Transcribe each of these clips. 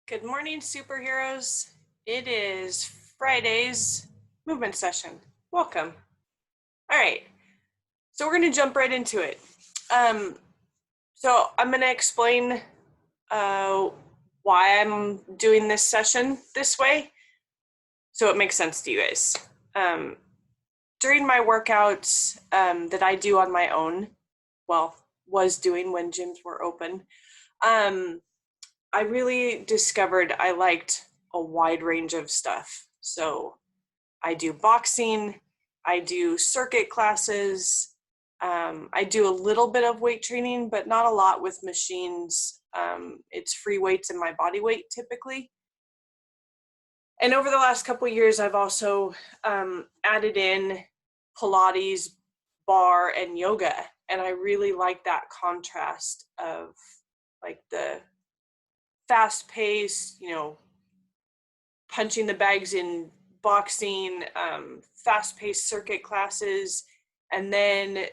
Good morning, superheroes. It is Friday's movement session. Welcome. All right, so we're going to jump right into it. So I'm going to explain why I'm doing this session this way, so it makes sense to you guys. During my workouts that I do on my own, well, was doing when gyms were open, I really discovered I liked a wide range of stuff. So I do boxing, I do circuit classes, I do a little bit of weight training, but not a lot with machines. It's free weights and my body weight typically. And over the last couple of years, I've also added in Pilates, bar, and yoga. And I really like that contrast of like the fast pace, punching the bags in boxing, fast paced circuit classes, and then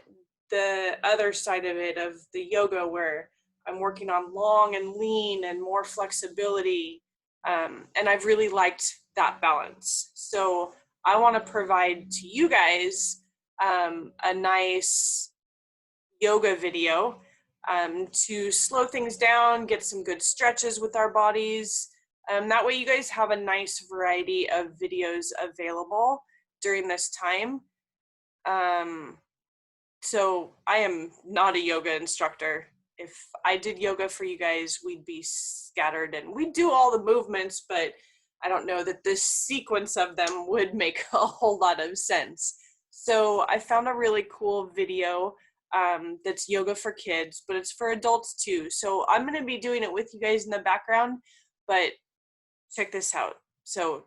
the other side of it, of the yoga, where I'm working on long and lean and more flexibility. And I've really liked that balance. So I want to provide to you guys a nice yoga video to slow things down, get some good stretches with our bodies. That way you guys have a nice variety of videos available during this time. So I am not a yoga instructor. If I did yoga for you guys, we'd be scattered and we'd do all the movements, but I don't know that this sequence of them would make a whole lot of sense. So I found a really cool video that's yoga for kids, but it's for adults too. So I'm going to be doing it with you guys in the background, but check this out. So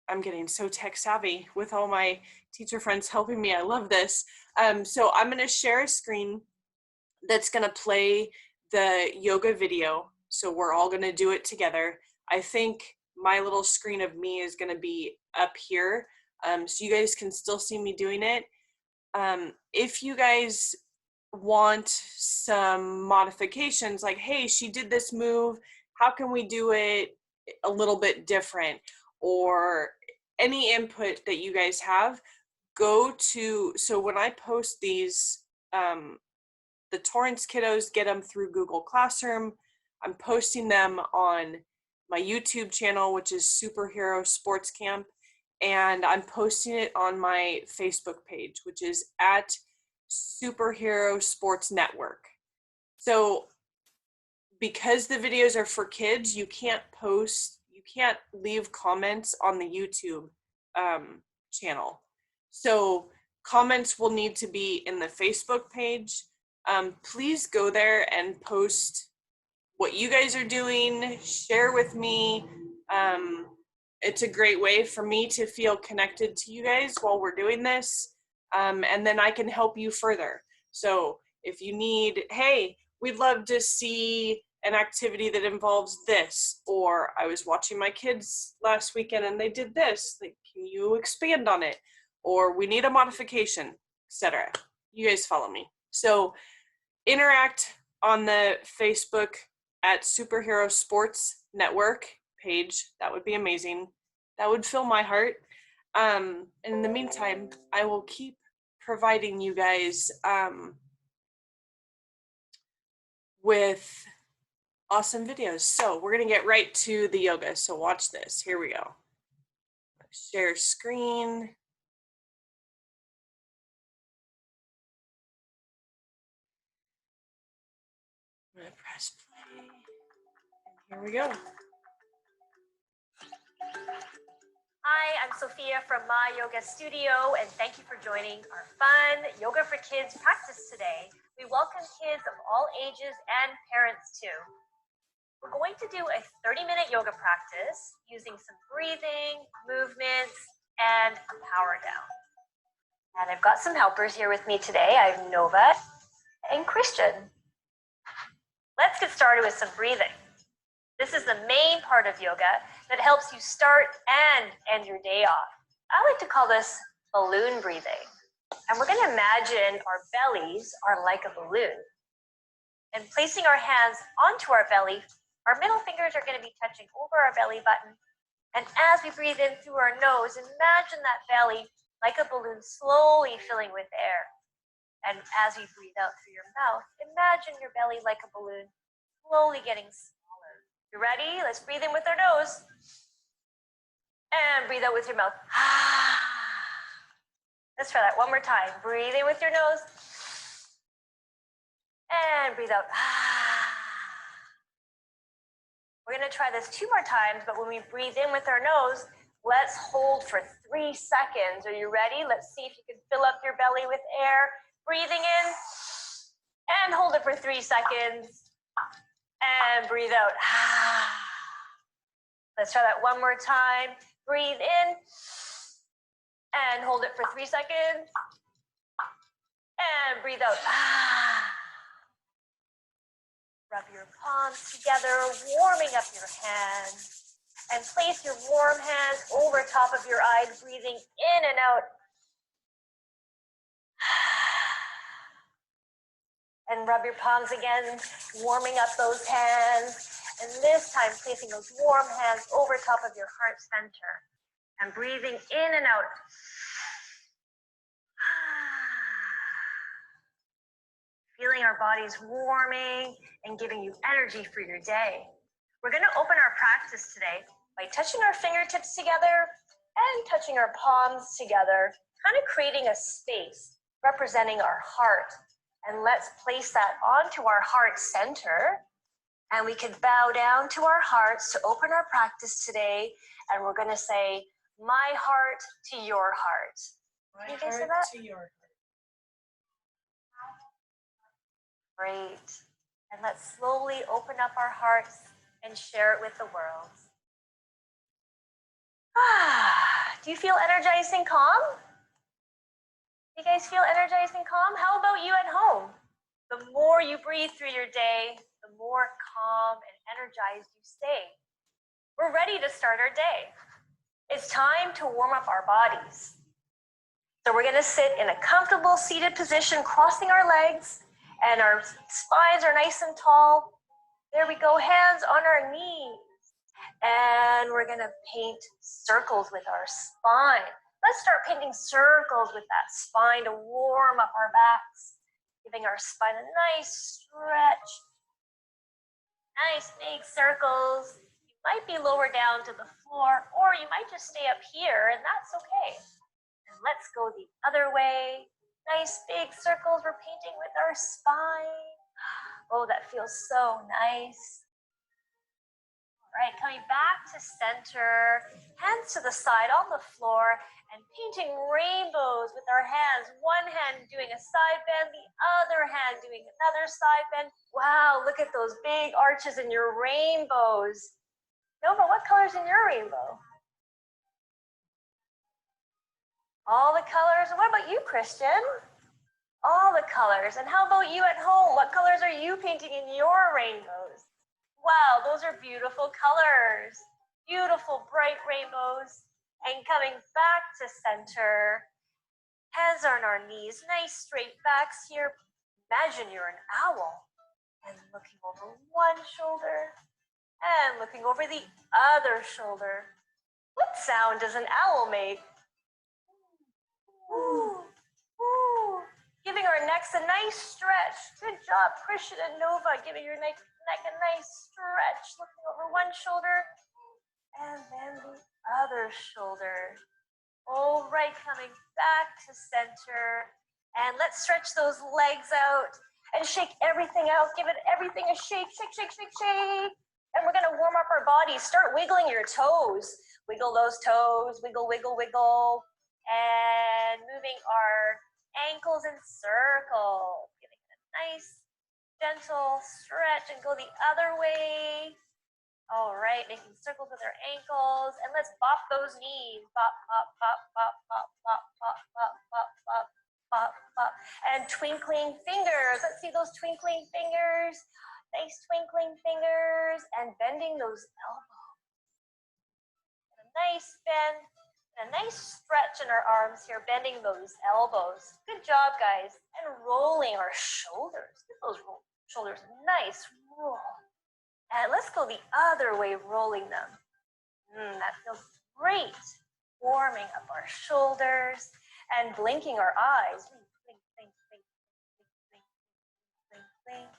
I'm getting so tech savvy with all my teacher friends helping me. I love this. So I'm going to share a screen that's going to play the yoga video. So we're all going to do it together. I think my little screen of me is going to be up here, so you guys can still see me doing it. If you guys want some modifications, like, hey, she did this move, how can we do it a little bit different? Or any input that you guys have, so when I post these, the Torrance kiddos get them through Google Classroom. I'm posting them on my YouTube channel, which is Superhero Sports Camp. And I'm posting it on my Facebook page, which is at Superhero Sports Network. So because the videos are for kids, you can't leave comments on the YouTube channel. So comments will need to be in the Facebook page. Please go there and post what you guys are doing, share with me. It's a great way for me to feel connected to you guys while we're doing this. And then I can help you further. So if you need, hey, we'd love to see an activity that involves this, or I was watching my kids last weekend and they did this, like, can you expand on it? Or we need a modification, etc. You guys follow me. So interact on the Facebook at Superhero Sports Network page. That would be amazing. That would fill my heart. And in the meantime, I will keep providing you guys with awesome videos. So we're gonna get right to the yoga. So watch this. Here we go. Share screen. I'm gonna press play. And here we go. Hi, I'm Sophia from My Yoga Studio, and thank you for joining our fun Yoga for Kids practice today. We welcome kids of all ages and parents too. We're going to do a 30-minute yoga practice using some breathing, movements, and a power down. And I've got some helpers here with me today. I have Nova and Christian. Let's get started with some breathing. This is the main part of yoga that helps you start and end your day off. I like to call this balloon breathing. And we're going to imagine our bellies are like a balloon. And placing our hands onto our belly Our middle fingers are going to be touching over our belly button. And as we breathe in through our nose, imagine that belly like a balloon slowly filling with air. And as you breathe out through your mouth, imagine your belly like a balloon slowly getting smaller. You ready? Let's breathe in with our nose. And breathe out with your mouth. Let's try that one more time. Breathe in with your nose. And breathe out. We're going to try this 2 more times, but when we breathe in with our nose, let's hold for 3 seconds. Are you ready? Let's see if you can fill up your belly with air. Breathing in and hold it for 3 seconds. And breathe out. Let's try that one more time. Breathe in and hold it for 3 seconds. And breathe out. Rub your palms together, warming up your hands. And place your warm hands over top of your eyes, breathing in and out. And rub your palms again, warming up those hands. And this time, placing those warm hands over top of your heart center. And breathing in and out. Feeling our bodies warming and giving you energy for your day. We're going to open our practice today by touching our fingertips together and touching our palms together, kind of creating a space representing our heart. And let's place that onto our heart center. And we can bow down to our hearts to open our practice today. And we're going to say, my heart to your heart. My heart to your heart. Great. And let's slowly open up our hearts and share it with the world. Do you feel energized and calm? You guys feel energized and calm? How about you at home? The more you breathe through your day, the more calm and energized you stay. We're ready to start our day. It's time to warm up our bodies. So we're going to sit in a comfortable seated position, crossing our legs, and our spines are nice and tall. There we go, hands on our knees. And we're going to paint circles with our spine. Let's start painting circles with that spine to warm up our backs, giving our spine a nice stretch. Nice big circles. You might be lower down to the floor, or you might just stay up here, and that's okay. And let's go the other way. Nice big circles we're painting with our spine. Oh, that feels so nice. All right, coming back to center, hands to the side on the floor, and painting rainbows with our hands. One hand doing a side bend, the other hand doing another side bend. Wow, look at those big arches in your rainbows. Nova, what color's in your rainbow? All the colors. And what about you, Christian? All the colors. And how about you at home? What colors are you painting in your rainbows? Wow, those are beautiful colors. Beautiful, bright rainbows. And coming back to center. Hands on our knees. Nice straight backs here. Imagine you're an owl. And looking over one shoulder. And looking over the other shoulder. What sound does an owl make? Ooh, ooh. Giving our necks a nice stretch. Good job, Christian and Nova, giving your neck a nice stretch. Looking over one shoulder and then the other shoulder. All right, coming back to center. And let's stretch those legs out and shake everything out. Give it everything a shake, shake, shake, shake, shake. And we're gonna warm up our bodies. Start wiggling your toes. Wiggle those toes, wiggle, wiggle, wiggle. And moving our ankles in circles, giving it a nice, gentle stretch and go the other way. All right, making circles with our ankles, and let's bop those knees. Bop, bop, bop, bop, bop, bop, bop, bop, bop, bop, bop, bop. And twinkling fingers. Let's see those twinkling fingers. Nice twinkling fingers, and bending those elbows. And a nice bend. A nice stretch in our arms here, bending those elbows. Good job, guys. And rolling our shoulders. Get those shoulders nice roll. And let's go the other way, rolling them. That feels great. Warming up our shoulders and blinking our eyes. Blink, blink, blink, blink, blink, blink, blink.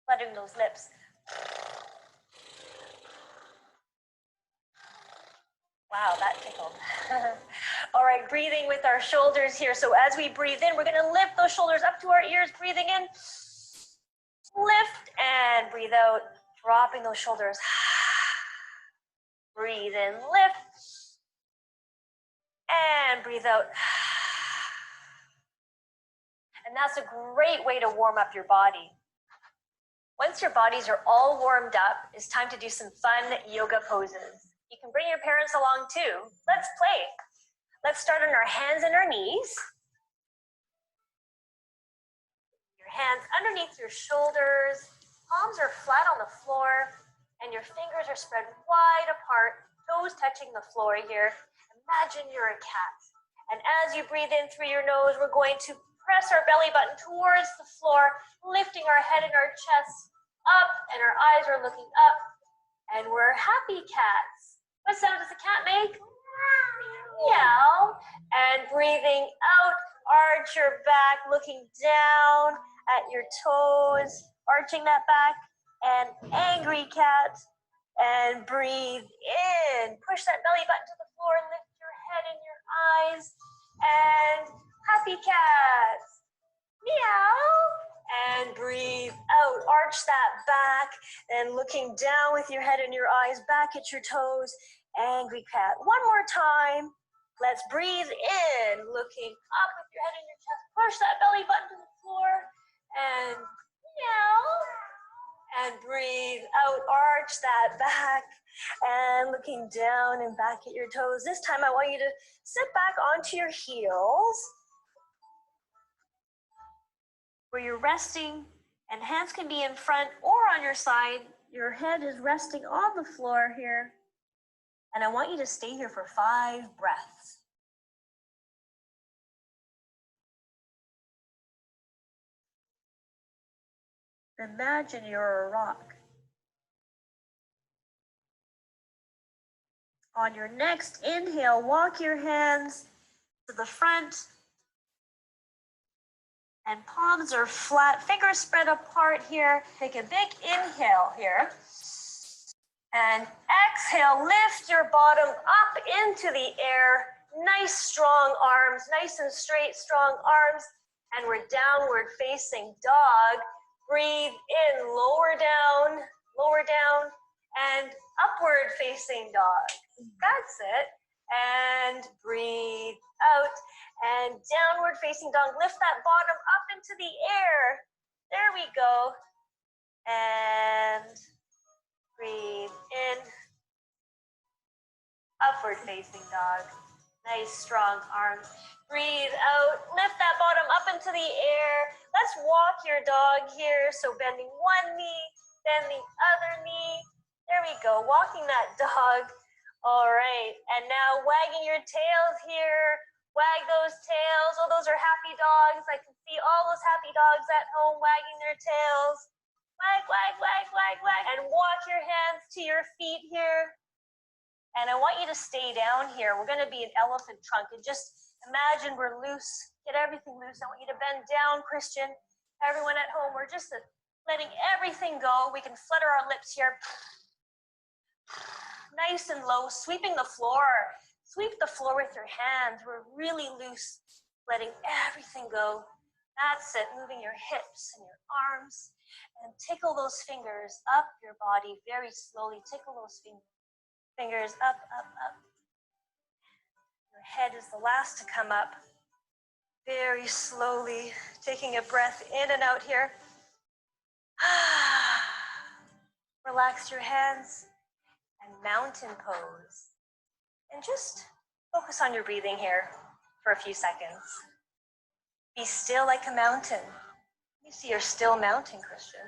Fluttering those lips. Wow, that tickled. All right, breathing with our shoulders here. So as we breathe in, we're going to lift those shoulders up to our ears. Breathing in, lift, and breathe out, dropping those shoulders. Breathe in, lift, and breathe out. And that's a great way to warm up your body. Once your bodies are all warmed up, it's time to do some fun yoga poses. You can bring your parents along too. Let's play. Let's start on our hands and our knees. Your hands underneath your shoulders, palms are flat on the floor, and your fingers are spread wide apart, toes touching the floor here. Imagine you're a cat. And as you breathe in through your nose, we're going to press our belly button towards the floor, lifting our head and our chest up, and our eyes are looking up, and we're happy cats. What sound does a cat make? Meow. And breathing out, arch your back, looking down at your toes, arching that back, and angry cat. And breathe in, push that belly button to the floor, lift your head and your eyes, and happy cat. Meow. And breathe out, arch that back, and looking down with your head and your eyes back at your toes, angry cat. One more time. Let's breathe in, looking up with your head and your chest, push that belly button to the floor, and meow. And breathe out, arch that back, and looking down and back at your toes. This time I want you to sit back onto your heels, where you're resting, and hands can be in front or on your side. Your head is resting on the floor here. And I want you to stay here for 5 breaths. Imagine you're a rock. On your next inhale, walk your hands to the front, and palms are flat, fingers spread apart here. Take a big inhale here. And exhale, lift your bottom up into the air. Nice strong arms, nice and straight, strong arms. And we're downward facing dog. Breathe in, lower down, and upward facing dog. That's it. And breathe out. And downward facing dog. Lift that bottom up into the air. There we go. And breathe in. Upward facing dog. Nice strong arms. Breathe out. Lift that bottom up into the air. Let's walk your dog here. So bending one knee, then the other knee. There we go. Walking that dog. All right. And now wagging your tails here. Wag those tails. Oh, those are happy dogs. I can see all those happy dogs at home wagging their tails. Wag, wag, wag, wag, wag. And walk your hands to your feet here. And I want you to stay down here. We're going to be an elephant trunk. And just imagine we're loose. Get everything loose. I want you to bend down, Christian. Everyone at home, we're just letting everything go. We can flutter our lips here. Nice and low, sweeping the floor. Sweep the floor with your hands. We're really loose, letting everything go. That's it, moving your hips and your arms. And tickle those fingers up your body very slowly. Tickle those fingers up, up, up. Your head is the last to come up. Very slowly, taking a breath in and out here. Relax your hands and mountain pose. And just focus on your breathing here for a few seconds. Be still like a mountain. You see your still mountain, Christian.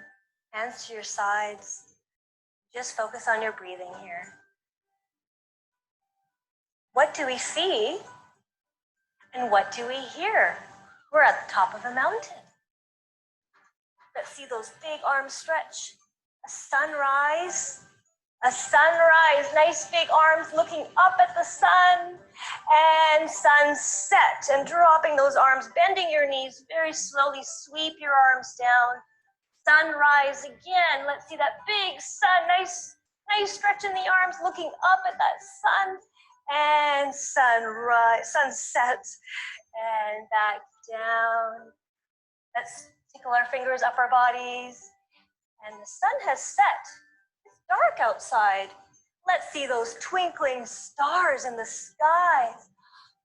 Hands to your sides. Just focus on your breathing here. What do we see? And what do we hear? We're at the top of a mountain. Let's see those big arms stretch. a sunrise, nice big arms looking up at the sun, and sunset, and dropping those arms, bending your knees, very slowly sweep your arms down. Sunrise again, let's see that big sun, nice stretch in the arms, looking up at that sun, and sunrise, sunset, and back down. Let's tickle our fingers up our bodies, and the sun has set. It's dark outside. Let's see those twinkling stars in the sky.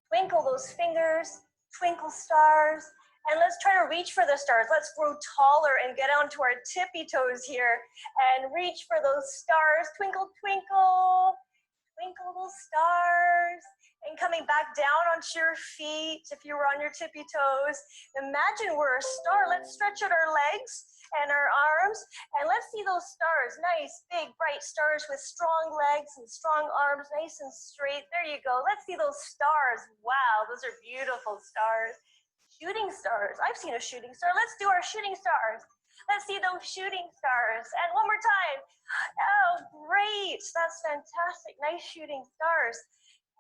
Twinkle those fingers, twinkle stars, and let's try to reach for the stars. Let's grow taller and get onto our tippy toes here and reach for those stars. Twinkle, twinkle, twinkle those stars. And coming back down onto your feet, if you were on your tippy toes, imagine we're a star. Let's stretch out our legs and our arms, and let's see those stars. Nice, big, bright stars with strong legs and strong arms, nice and straight. There you go. Let's see those stars. Wow, those are beautiful stars. Shooting stars. I've seen a shooting star. Let's do our shooting stars. Let's see those shooting stars. And one more time. Oh, great. That's fantastic. Nice shooting stars.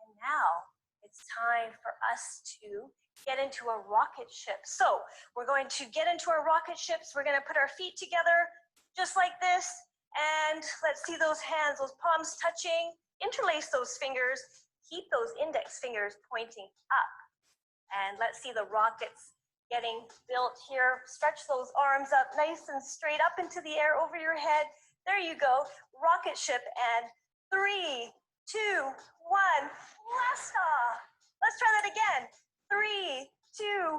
And now it's time for us to get into a rocket ship. So we're going to get into our rocket ships. We're going to put our feet together just like this. And let's see those hands, those palms touching. Interlace those fingers. Keep those index fingers pointing up. And let's see the rockets getting built here. Stretch those arms up nice and straight up into the air over your head. There you go. Rocket ship. And 3, 2, 1, blast off. Let's try that again. 3, 2, 1,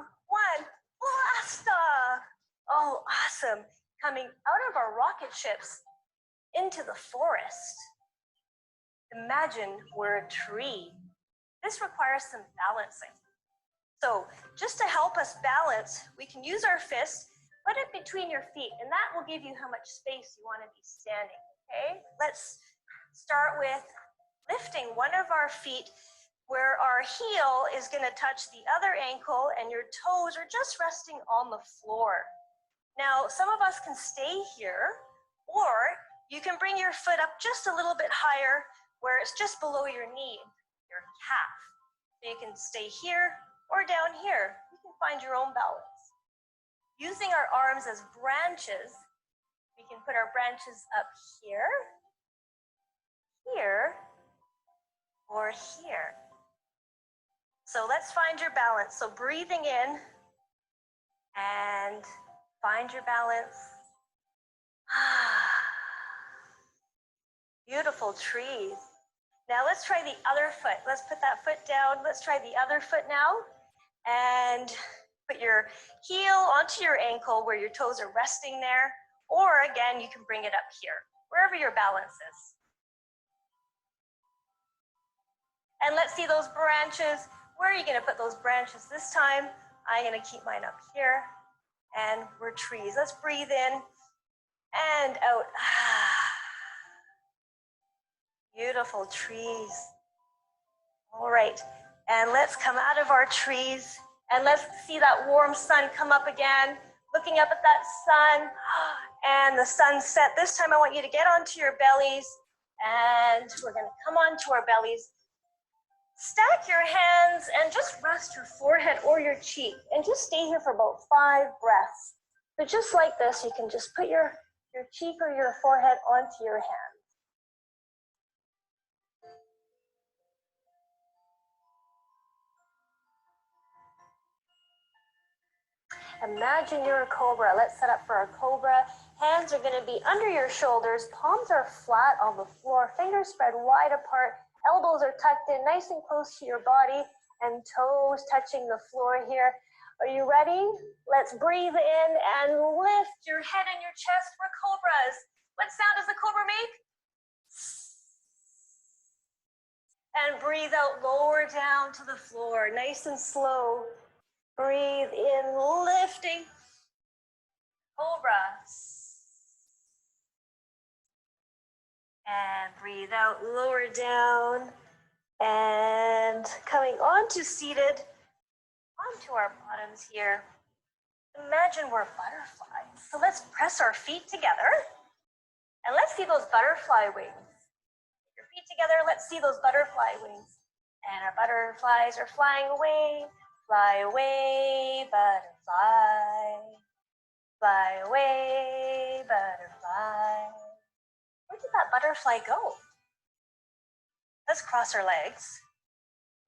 blast off. Oh, awesome. Coming out of our rocket ships into the forest. Imagine we're a tree. This requires some balancing. So just to help us balance, we can use our fists, put it between your feet, and that will give you how much space you want to be standing, okay? Let's start with lifting one of our feet where our heel is going to touch the other ankle and your toes are just resting on the floor. Now, some of us can stay here, or you can bring your foot up just a little bit higher where it's just below your knee, your calf. So you can stay here or down here. You can find your own balance. Using our arms as branches, we can put our branches up here, here, or here. So let's find your balance. So breathing in and find your balance. Beautiful trees. Now let's try the other foot. Let's put that foot down. Let's try the other foot now. And put your heel onto your ankle where your toes are resting there. Or again, you can bring it up here, wherever your balance is. And let's see those branches. Where are you going to put those branches this time? I'm going to keep mine up here. And we're trees. Let's breathe in and out. Beautiful trees. All right. And let's come out of our trees and let's see that warm sun come up again, looking up at that sun and the sunset. This time I want you to get onto your bellies and we're going to come onto our bellies. Stack your hands and just rest your forehead or your cheek and just stay here for about 5 breaths. So just like this, you can just put your cheek or your forehead onto your hand. Imagine you're a cobra. Let's set up for a cobra. Hands are going to be under your shoulders. Palms are flat on the floor. Fingers spread wide apart. Elbows are tucked in nice and close to your body and toes touching the floor here. Are you ready? Let's breathe in and lift your head and your chest. We're cobras. What sound does the cobra make? And breathe out, lower down to the floor, nice and slow. Breathe in, lifting. Cobra. And breathe out, lower down. And coming onto seated, onto our bottoms here. Imagine we're butterflies. So let's press our feet together. And let's see those butterfly wings. Put your feet together, let's see those butterfly wings. And our butterflies are flying away. Fly away, butterfly. Fly away, butterfly. Where did that butterfly go? Let's cross our legs.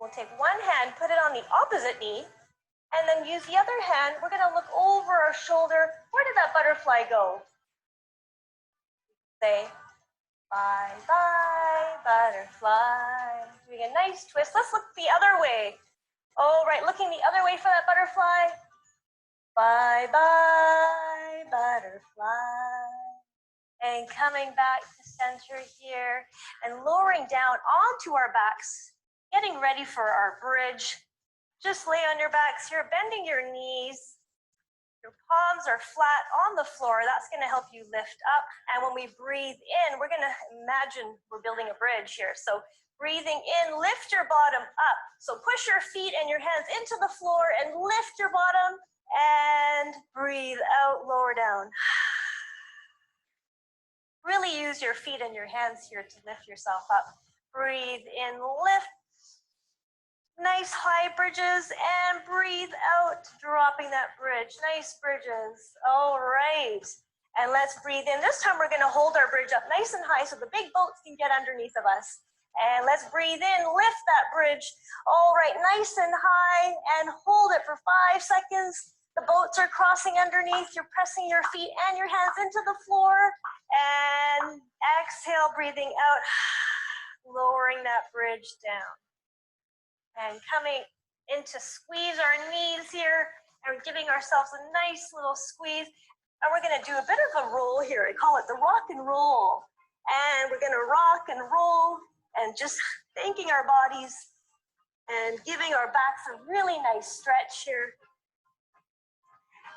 We'll take one hand, put it on the opposite knee, and then use the other hand. We're gonna look over our shoulder. Where did that butterfly go? Say, bye, bye, butterfly. Doing a nice twist. Let's look the other way. All right, looking the other way for that butterfly. Bye, bye, butterfly. And coming back to center here and lowering down onto our backs, getting ready for our bridge. Just lay on your backs here, bending your knees. Your palms are flat on the floor. That's gonna help you lift up. And when we breathe in, we're gonna imagine we're building a bridge here. So breathing in, lift your bottom up. So push your feet and your hands into the floor and lift your bottom and breathe out, lower down. Really use your feet and your hands here to lift yourself up. Breathe in, lift. Nice high bridges, and breathe out, dropping that bridge. Nice bridges. All right. And let's breathe in. This time we're going to hold our bridge up nice and high so the big boats can get underneath of us. And let's breathe in, lift that bridge. All right, nice and high, and hold it for 5 seconds. The boats are crossing underneath. You're pressing your feet and your hands into the floor. And exhale, breathing out, lowering that bridge down. And coming into squeeze our knees here and giving ourselves a nice little squeeze. And we're going to do a bit of a roll here. I call it the rock and roll. And we're going to rock and roll and just thanking our bodies and giving our backs a really nice stretch here.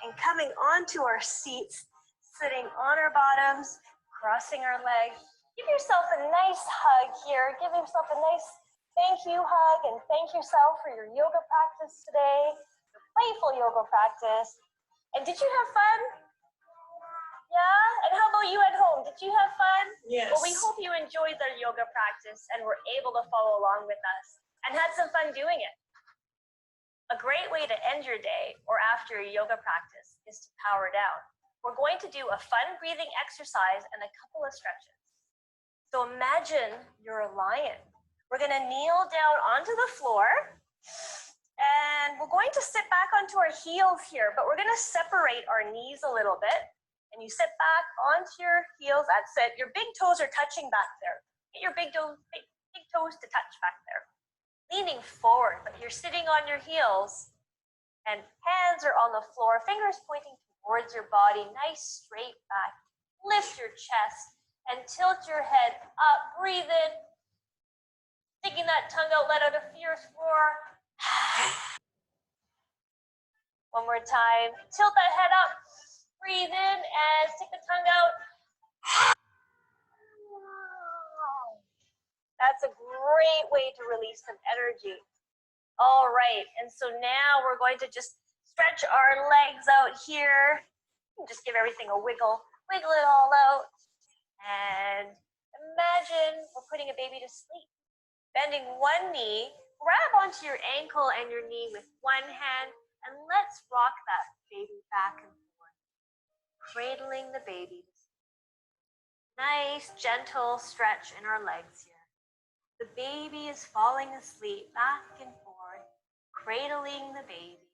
And coming onto our seats, sitting on our bottoms, crossing our legs. Give yourself a nice hug here. Give yourself a nice thank you hug, and thank yourself for your yoga practice today, your playful yoga practice. And did you have fun? Yeah? And how about you at home? Did you have fun? Yes. Well, we hope you enjoyed the yoga practice and were able to follow along with us and had some fun doing it. A great way to end your day or after your yoga practice is to power down. We're going to do a fun breathing exercise and a couple of stretches. So imagine you're a lion. We're going to kneel down onto the floor, and we're going to sit back onto our heels here, but we're going to separate our knees a little bit. And you sit back onto your heels. That's it. Your big toes are touching back there. Get your big toes to touch back there. Leaning forward, but you're sitting on your heels, and hands are on the floor, fingers pointing towards your body, nice straight back. Lift your chest and tilt your head up. Breathe in. Sticking that tongue out, let out a fierce roar. One more time. Tilt that head up. Breathe in and stick the tongue out. That's a great way to release some energy. All right, and so now we're going to just stretch our legs out here. Just give everything a wiggle. Wiggle it all out. And imagine we're putting a baby to sleep. Bending one knee, grab onto your ankle and your knee with one hand, and let's rock that baby back and forth, cradling the baby. Nice, gentle stretch in our legs here. The baby is falling asleep, back and forth, cradling the baby.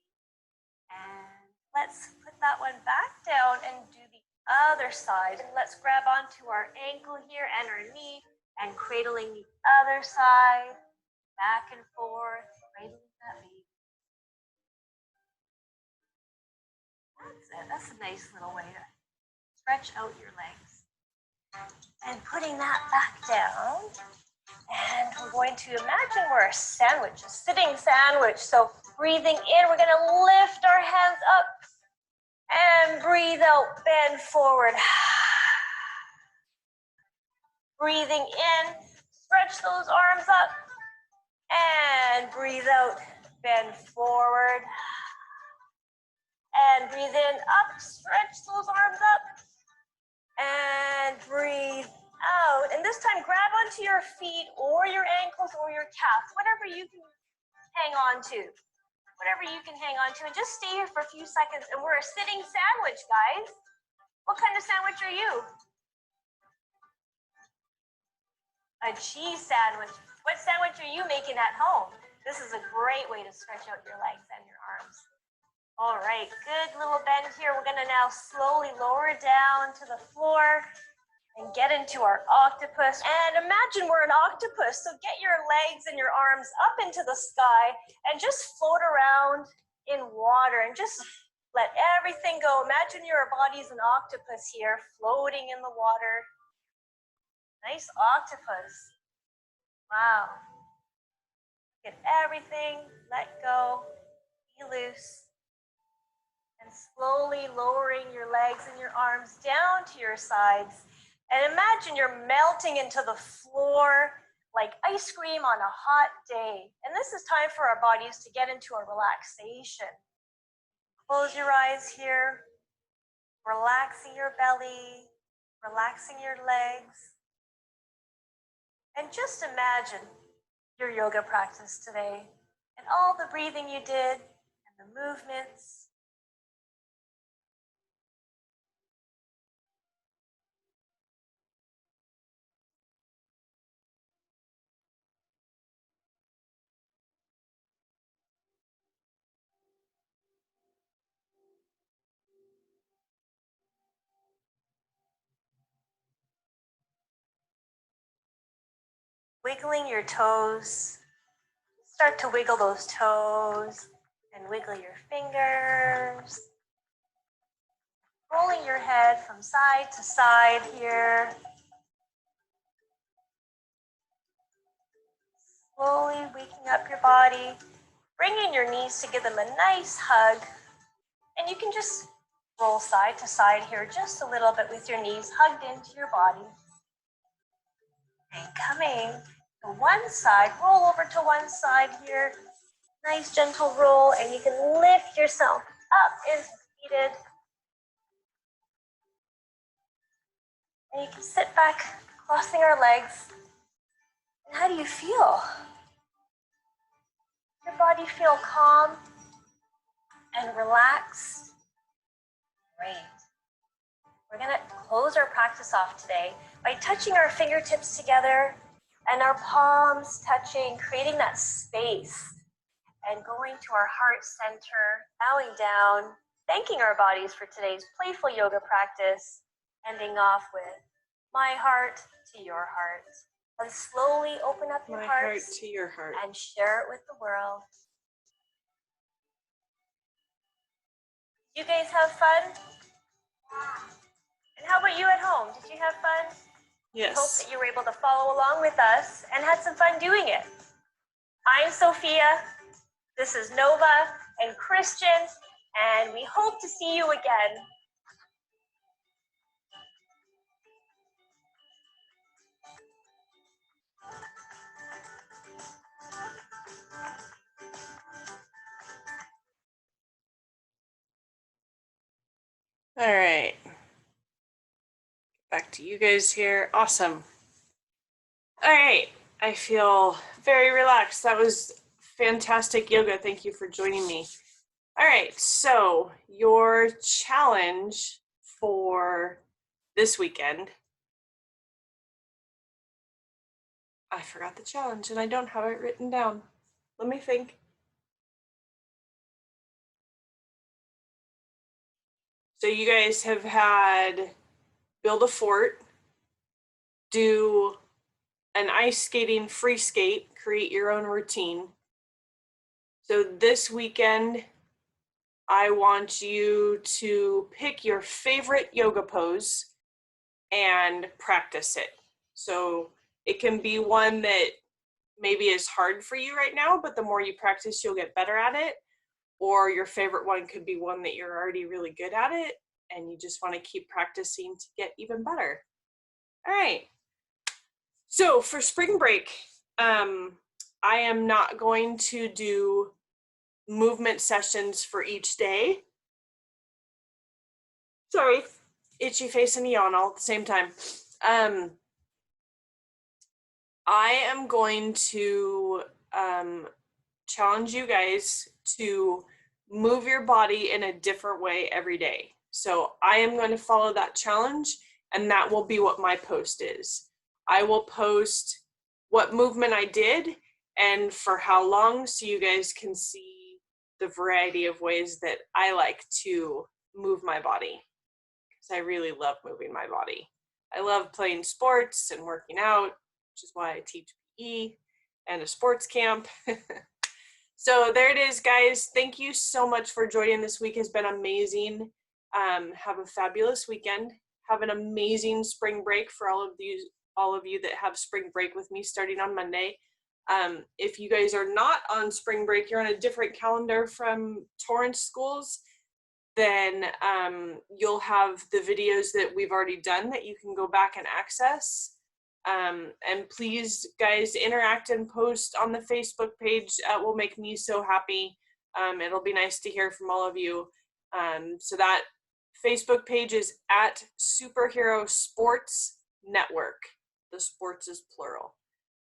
And let's put that one back down and do the other side. And let's grab onto our ankle here and our knee, and cradling the other side, back and forth, cradling that baby. That's it. That's a nice little way to stretch out your legs. And putting that back down. And we're going to imagine we're a sandwich, a sitting sandwich. So breathing in, we're going to lift our hands up. And breathe out, bend forward. Breathing in, stretch those arms up. And breathe out, bend forward. And breathe in, up, stretch those arms up. And breathe out. And this time, grab onto your feet or your ankles or your calves, whatever you can hang on to. Whatever you can hang on to. And just stay here for a few seconds. And we're a sitting sandwich, guys. What kind of sandwich are you? A cheese sandwich. What sandwich are you making at home? This is a great way to stretch out your legs and your arms. All right, good little bend here. We're gonna now slowly lower down to the floor and get into our octopus. And imagine we're an octopus. So get your legs and your arms up into the sky and just float around in water and just let everything go. Imagine your body's an octopus here, floating in the water. Nice octopus. Wow. Get everything, let go, be loose. And slowly lowering your legs and your arms down to your sides. And imagine you're melting into the floor like ice cream on a hot day. And this is time for our bodies to get into a relaxation. Close your eyes here, relaxing your belly, relaxing your legs. And just imagine your yoga practice today and all the breathing you did and the movements. Wiggling your toes. Start to wiggle those toes and wiggle your fingers. Rolling your head from side to side here. Slowly waking up your body, bringing your knees to give them a nice hug. And you can just roll side to side here just a little bit with your knees hugged into your body. And coming to one side, roll over to one side here. Nice gentle roll, and you can lift yourself up into seated. And you can sit back, crossing our legs. And how do you feel? Your body feel calm and relaxed? Great. We're gonna close our practice off today by touching our fingertips together and our palms touching, creating that space and going to our heart center, bowing down, thanking our bodies for today's playful yoga practice, ending off with my heart to your heart. And slowly open up your My hearts heart to your heart. and share it with the world. You guys have fun? And how about you at home? Did you have fun? Yes. I hope that you were able to follow along with us and had some fun doing it. I'm Sophia. This is Nova and Christian, and we hope to see you again. All right. Back to you guys here. Awesome. All right. I feel very relaxed. That was fantastic yoga. Thank you for joining me. All right. So your challenge for this weekend. I forgot the challenge and I don't have it written down. Let me think. So you guys have had build a fort, do an ice skating free skate, create your own routine. So this weekend, I want you to pick your favorite yoga pose and practice it. So it can be one that maybe is hard for you right now, but the more you practice, you'll get better at it. Or your favorite one could be one that you're already really good at it and you just want to keep practicing to get even better. All right. So for spring break, I am not going to do movement sessions for each day. Sorry. itchy face and yawn all at the same time. I am going to challenge you guys to move your body in a different way every day. So I am going to follow that challenge, and that will be what my post is. I will post what movement I did and for how long, so you guys can see the variety of ways that I like to move my body, because I really love moving my body. I love playing sports and working out, which is why I teach PE and a sports camp. So there it is, guys. Thank you so much for joining. This week has been amazing. Have a fabulous weekend. Have an amazing spring break for all of you that have spring break with me starting on Monday. If you guys are not on spring break, you're on a different calendar from Torrance schools, then you'll have the videos that we've already done that you can go back and access. And please, guys, interact and post on the Facebook page. That will make me so happy. It'll be nice to hear from all of you. So that Facebook page is at Superhero Sports Network. The sports is plural.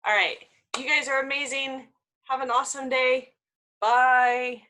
All right. You guys are amazing. Have an awesome day. Bye.